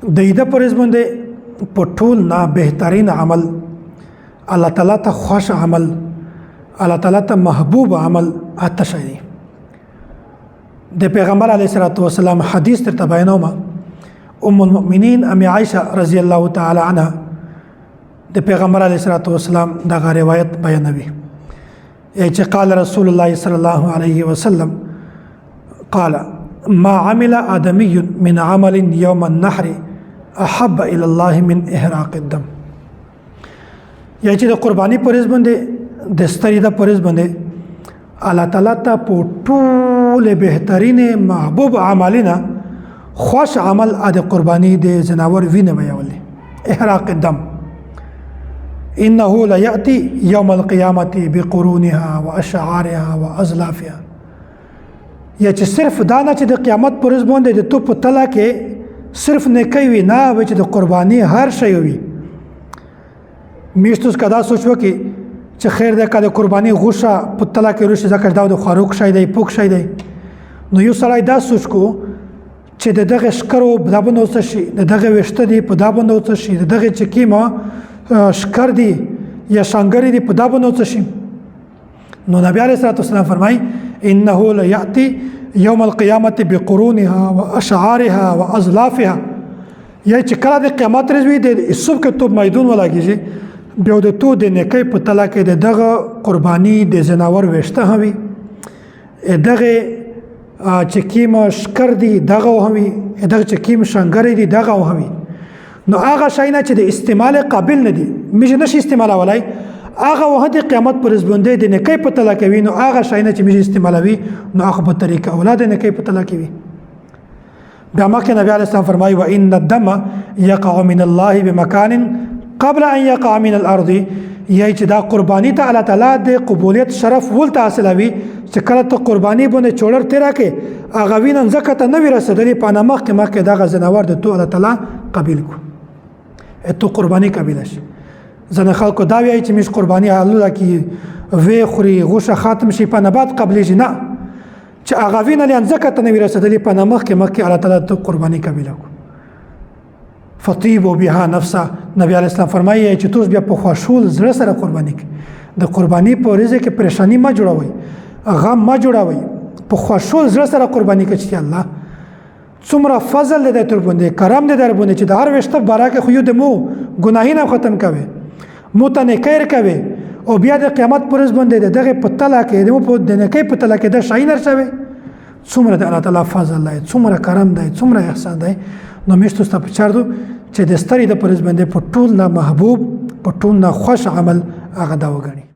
د ایده پرز باندې په ټول نه بهترین عمل الله تعالی ته خوش عمل الله تعالی ته محبوب عمل آتش دی د پیغمبر علیه الصلاۃ والسلام حدیث تر بیانوم ام المؤمنین ام عائشه رضی الله تعالی عنها د پیغمبر علیه الصلاۃ والسلام دا روایت بیانوي چې قال رسول الله صلی الله علیه وسلم قال ما عمل آدمی من عمل یوم النحر احب الى الله من احراق الدم چې د قربانی پرز باندې د ستړي د پرز باندې الله تعالی ته په ټول بهترین محبوب عملنا خوش عمل د قربانی د زناور وینه ویول احراق الدم انه لا یاتی یوم القیامت بقرونها واشعارها واظلافها چې صرف دانا چې د قیامت پرز باندې د تو په تلا کې صرف نه کوي نه و چې د قربانی هر شی وي میشتوس کدا سوچو کې چې خیر د کده قربانی غوښه په تلا کې روش ذکر دا د خاروق شای دی پوک شای دی نو یو سړی دا سوچ کو چې دغه شکرو بدابنو څه شي دغه وشته دی په دابنو څه شي دغه چې کیما شکر دی یا شانګری دی په دابنو څه شي نو نبی علیہ الصلوۃ والسلام فرمای انه لا یاتی یوم القیامت بقرونها واشعارها واظلافها یا چې کله د قیامت ورځ وي د سب کې تو میدون ولاږي بیا د تو د نیکي په تلا کې دغه قرباني د زناور وشته هوي دغه چې کیم شکر دی دغه هوي دغه چې کیم شنګری دی دغه هوي نو هغه شاینا چې د استعمال قابل نه دي مې نشي استعمالولای هغه وخت قیامت پر زبندې د نیکي په تلا کوي نو هغه شاینا چې مې استعمالوي نو هغه په طریقه اولاد نیکي په تلا کوي بیا مکه نبی علیه السلام فرمایي وان الدم يقع من الله بمكان قبل ان يقع من الارض یای چې دا قربانی ته الله تعالی د قبولیت شرف ولته حاصلوي چې کله ته قربانی باندې چوړر تیرا کې هغه وینن زکات نه وی رسیدلی په نامه کې مکه دا غزنور د تو الله تعالی قبول کو ته قربانی قبول شي زنه خلکو دا وی چې مش قربانی الله کی وی خوري غوشه خاتم شي په نبات قبل جنا چې هغه وینن زکات نه وی رسیدلی په نامه کې مکه الله تعالی ته قربانی قبول کو فطيبوا بها نفسا نبی علیہ السلام فرمایي چې توس بیا په خوشول زړه سره قرباني د قرباني په ورځ کې پریشانی ما جوړوي غم ما جوړوي په خوشول زړه سره قرباني کوي چې الله څومره فضل دې تر باندې کرم دې در باندې چې د هر وشته بارا کې خو یو د مو ګناهینه ختم کوي مو ته نه کیر کوي او بیا د قیامت پر ورځ باندې دغه پتلا کې د مو په دنه کې پتلا کې د شاینر شوی څومره د الله تعالی فضل دی څومره کرم دی څومره احسان دی نو میشتو ستا پچاردو چې د ستړي د پرز باندې په ټول نه محبوب په ټول نه خوش عمل هغه دا وګڼي